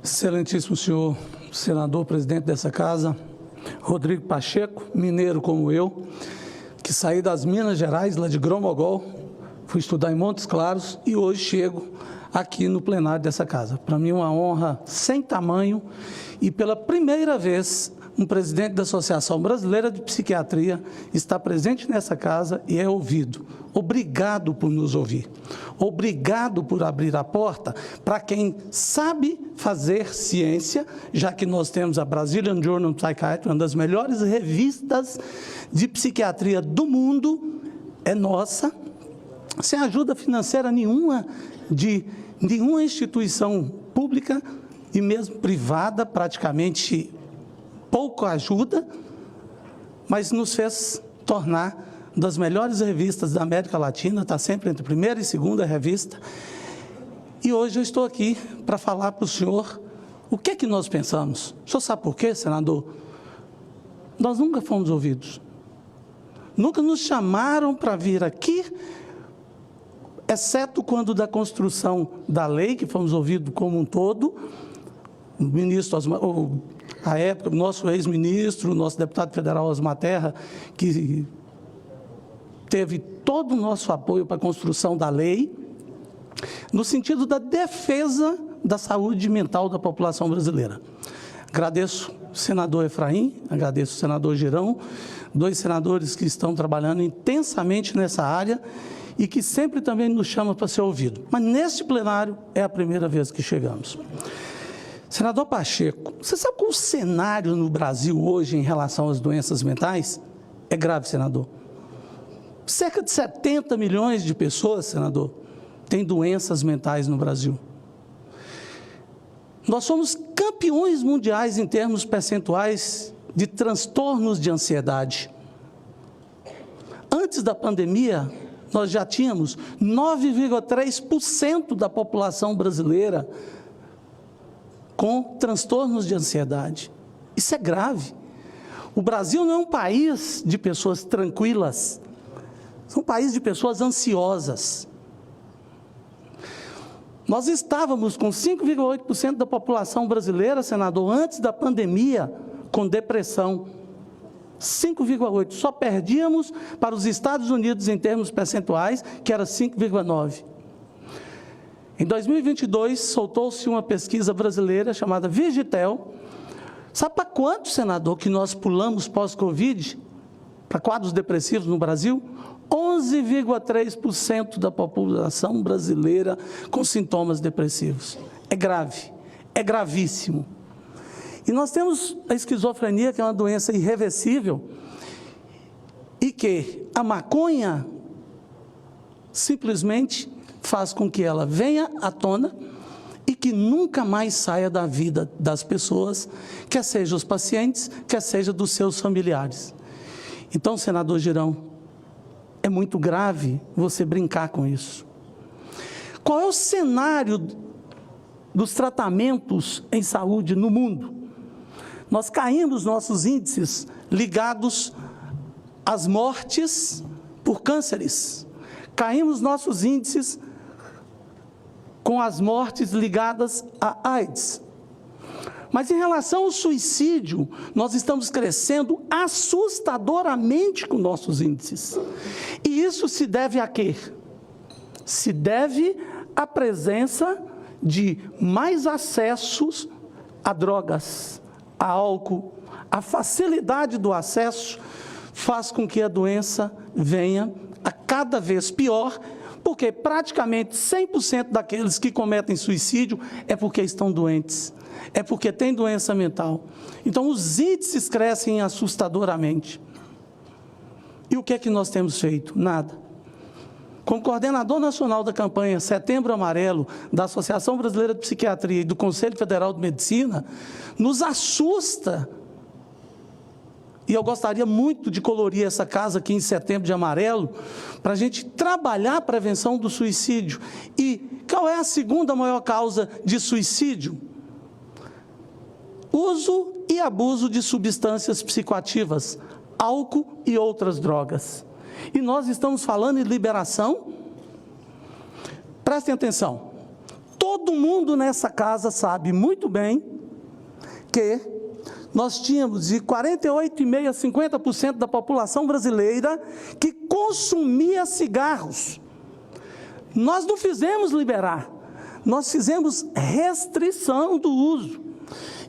Excelentíssimo senhor senador, presidente dessa casa, Rodrigo Pacheco, mineiro como eu, que saí das Minas Gerais, lá de Grão-Mogol, fui estudar em Montes Claros e hoje chego aqui no plenário dessa casa. Para mim é uma honra sem tamanho e pela primeira vez um presidente da Associação Brasileira de Psiquiatria está presente nessa casa e é ouvido. Obrigado por nos ouvir. Obrigado por abrir a porta para quem sabe fazer ciência, já que nós temos a Brazilian Journal of Psychiatry, uma das melhores revistas de psiquiatria do mundo, é nossa, sem ajuda financeira nenhuma de nenhuma instituição pública e mesmo privada, praticamente pouco ajuda, mas nos fez tornar das melhores revistas da América Latina, está sempre entre a primeira e segunda revista. E hoje eu estou aqui para falar para o senhor o que é que nós pensamos. O senhor sabe por quê, senador? Nós nunca fomos ouvidos. Nunca nos chamaram para vir aqui, exceto quando da construção da lei, que fomos ouvidos como um todo, o ministro à época, o nosso ex-ministro, o nosso deputado federal Osmar Terra, que teve todo o nosso apoio para a construção da lei, no sentido da defesa da saúde mental da população brasileira. Agradeço o senador Efraim, agradeço o senador Girão, dois senadores que estão trabalhando intensamente nessa área e que sempre também nos chamam para ser ouvido. Mas neste plenário é a primeira vez que chegamos. Senador Pacheco, você sabe que o cenário no Brasil hoje em relação às doenças mentais é grave, senador? Cerca de 70 milhões de pessoas, senador, têm doenças mentais no Brasil. Nós somos campeões mundiais em termos percentuais de transtornos de ansiedade. Antes da pandemia, nós já tínhamos 9,3% da população brasileira com transtornos de ansiedade. Isso é grave. O Brasil não é um país de pessoas tranquilas, é um país de pessoas ansiosas. Nós estávamos com 5,8% da população brasileira, senador, antes da pandemia, com depressão. 5,8%. Só perdíamos para os Estados Unidos em termos percentuais, que era 5,9%. Em 2022, soltou-se uma pesquisa brasileira chamada Vigitel. Sabe para quanto, senador, que nós pulamos pós-Covid, para quadros depressivos no Brasil? 11,3% da população brasileira com sintomas depressivos. É grave, é gravíssimo. E nós temos a esquizofrenia, que é uma doença irreversível, e que a maconha simplesmente faz com que ela venha à tona e que nunca mais saia da vida das pessoas, quer seja os pacientes, quer seja dos seus familiares. Então, senador Girão, é muito grave você brincar com isso. Qual é o cenário dos tratamentos em saúde no mundo? Nós caímos nossos índices ligados às mortes por cânceres. Caímos nossos índices com as mortes ligadas à AIDS. Mas em relação ao suicídio, nós estamos crescendo assustadoramente com nossos índices. E isso se deve a quê? Se deve à presença de mais acessos a drogas, a álcool. A facilidade do acesso faz com que a doença venha a cada vez pior, porque praticamente 100% daqueles que cometem suicídio é porque estão doentes, é porque têm doença mental. Então, os índices crescem assustadoramente. E o que é que nós temos feito? Nada. Como coordenador nacional da campanha Setembro Amarelo, da Associação Brasileira de Psiquiatria e do Conselho Federal de Medicina, nos assusta. E eu gostaria muito de colorir essa casa aqui em Setembro de Amarelo, para a gente trabalhar a prevenção do suicídio. E qual é a segunda maior causa de suicídio? Uso e abuso de substâncias psicoativas, álcool e outras drogas. E nós estamos falando em liberação. Prestem atenção, Todo mundo nessa casa sabe muito bem que nós tínhamos de 48,5% a 50% da população brasileira que consumia cigarros. Nós não fizemos liberar, nós fizemos restrição do uso.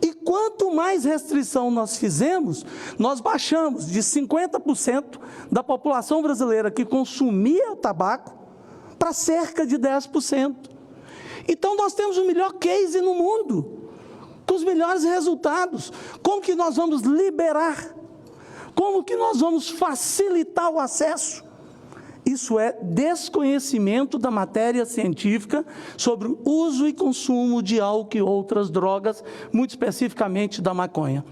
E quanto mais restrição nós fizemos, nós baixamos de 50% da população brasileira que consumia o tabaco para cerca de 10%. Então nós temos o melhor case no mundo, com os melhores resultados. Como que nós vamos liberar? Como que nós vamos facilitar o acesso? Isso é desconhecimento da matéria científica sobre o uso e consumo de álcool e outras drogas, muito especificamente da maconha.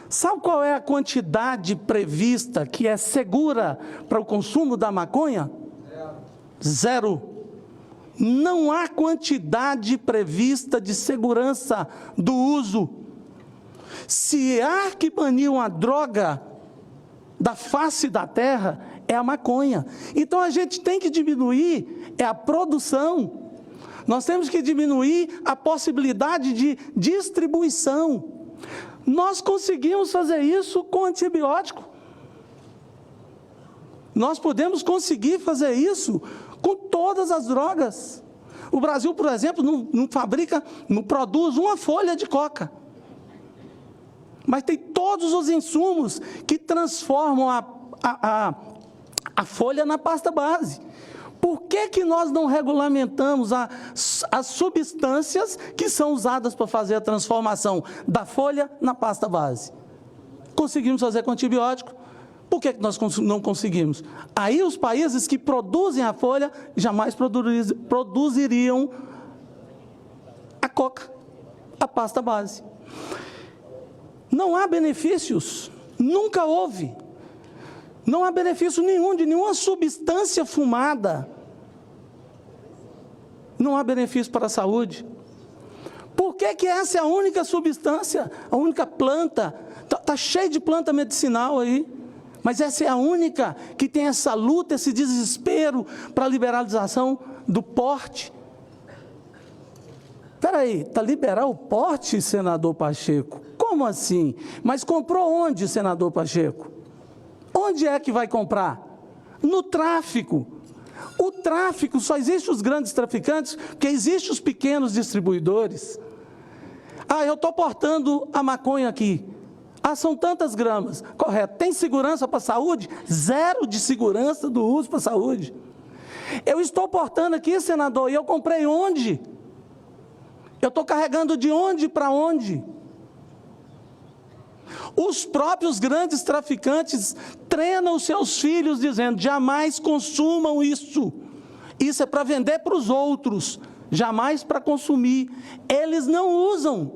Sabe qual é a quantidade prevista que é segura para o consumo da maconha? Zero. Não há quantidade prevista de segurança do uso. Se há que banir uma droga da face da terra, é a maconha. Então a gente tem que diminuir a produção. Nós temos que diminuir a possibilidade de distribuição. Nós conseguimos fazer isso com antibiótico. Nós podemos conseguir fazer isso com todas as drogas. O Brasil, por exemplo, não produz uma folha de coca. Mas tem todos os insumos que transformam a folha na pasta base. Por que nós não regulamentamos as substâncias que são usadas para fazer a transformação da folha na pasta base? Conseguimos fazer com antibiótico. Por que nós não conseguimos? Aí os países que produzem a folha jamais produziriam a coca, a pasta base. Não há benefícios, nunca houve. Não há benefício nenhum de nenhuma substância fumada. Não há benefício para a saúde. Por que essa é a única substância, a única planta? Está cheio de planta medicinal aí, mas essa é a única que tem essa luta, esse desespero para a liberalização do porte. Espera aí, está liberar o porte, senador Pacheco? Como assim? Mas comprou onde, senador Pacheco? Onde é que vai comprar? No tráfico. O tráfico, só existe os grandes traficantes, porque existem os pequenos distribuidores. Ah, eu estou portando a maconha aqui. Ah, são tantas gramas. Correto. Tem segurança para a saúde? Zero de segurança do uso para a saúde. Eu estou portando aqui, senador, e eu comprei onde? Eu estou carregando de onde para onde? Os próprios grandes traficantes treinam os seus filhos dizendo, jamais consumam isso. Isso é para vender para os outros, jamais para consumir. Eles não usam,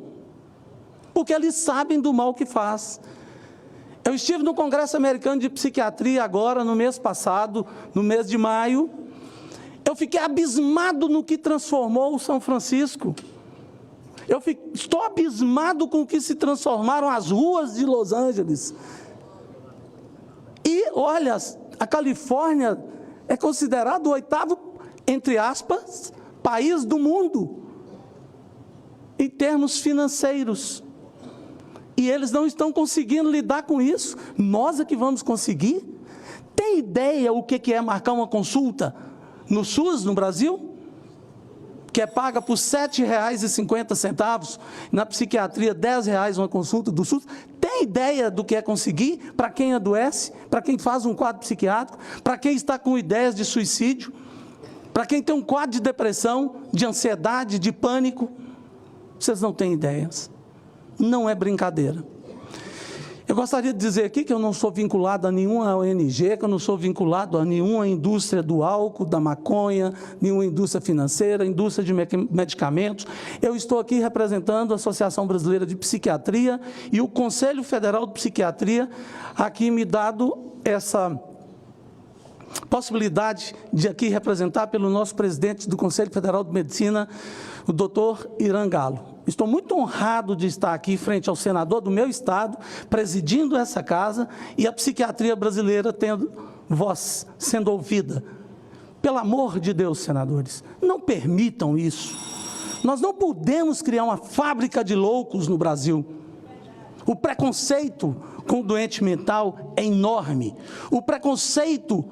porque eles sabem do mal que faz. Eu estive no Congresso Americano de Psiquiatria agora, no mês passado, no mês de maio. Eu fiquei abismado no que transformou o São Francisco. Estou abismado com o que se transformaram as ruas de Los Angeles. E, olha, a Califórnia é considerado o 8º, entre aspas, país do mundo, em termos financeiros. E eles não estão conseguindo lidar com isso. Nós é que vamos conseguir? Tem ideia o que é marcar uma consulta no SUS, no Brasil? Que é paga por R$ 7,50, na psiquiatria R$ 10 uma consulta do SUS. Tem ideia do que é conseguir para quem adoece, para quem faz um quadro psiquiátrico, para quem está com ideias de suicídio, para quem tem um quadro de depressão, de ansiedade, de pânico? Vocês não têm ideias. Não é brincadeira. Eu gostaria de dizer aqui que eu não sou vinculado a nenhuma ONG, que eu não sou vinculado a nenhuma indústria do álcool, da maconha, nenhuma indústria financeira, indústria de medicamentos. Eu estou aqui representando a Associação Brasileira de Psiquiatria e o Conselho Federal de Psiquiatria, aqui me dado essa possibilidade de aqui representar pelo nosso presidente do Conselho Federal de Medicina, o doutor Irã Galo. Estou muito honrado de estar aqui frente ao senador do meu estado, presidindo essa casa, e a psiquiatria brasileira tendo voz, sendo ouvida. Pelo amor de Deus, senadores, não permitam isso. Nós não podemos criar uma fábrica de loucos no Brasil. O preconceito com o doente mental é enorme. O preconceito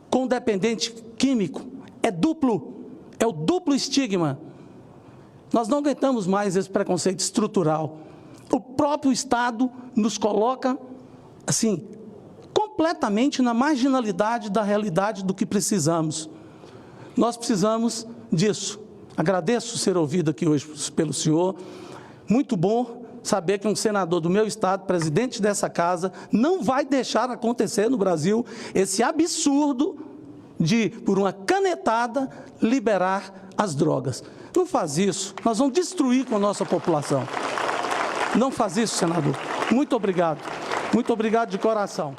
com o dependente químico é duplo, é o duplo estigma. Nós não aguentamos mais esse preconceito estrutural. O próprio Estado nos coloca, assim, completamente na marginalidade da realidade do que precisamos. Nós precisamos disso. Agradeço ser ouvido aqui hoje pelo senhor. Muito bom saber que um senador do meu estado, presidente dessa casa, não vai deixar acontecer no Brasil esse absurdo de, por uma canetada, liberar as drogas. Não faz isso, nós vamos destruir com a nossa população. Não faz isso, senador. Muito obrigado de coração.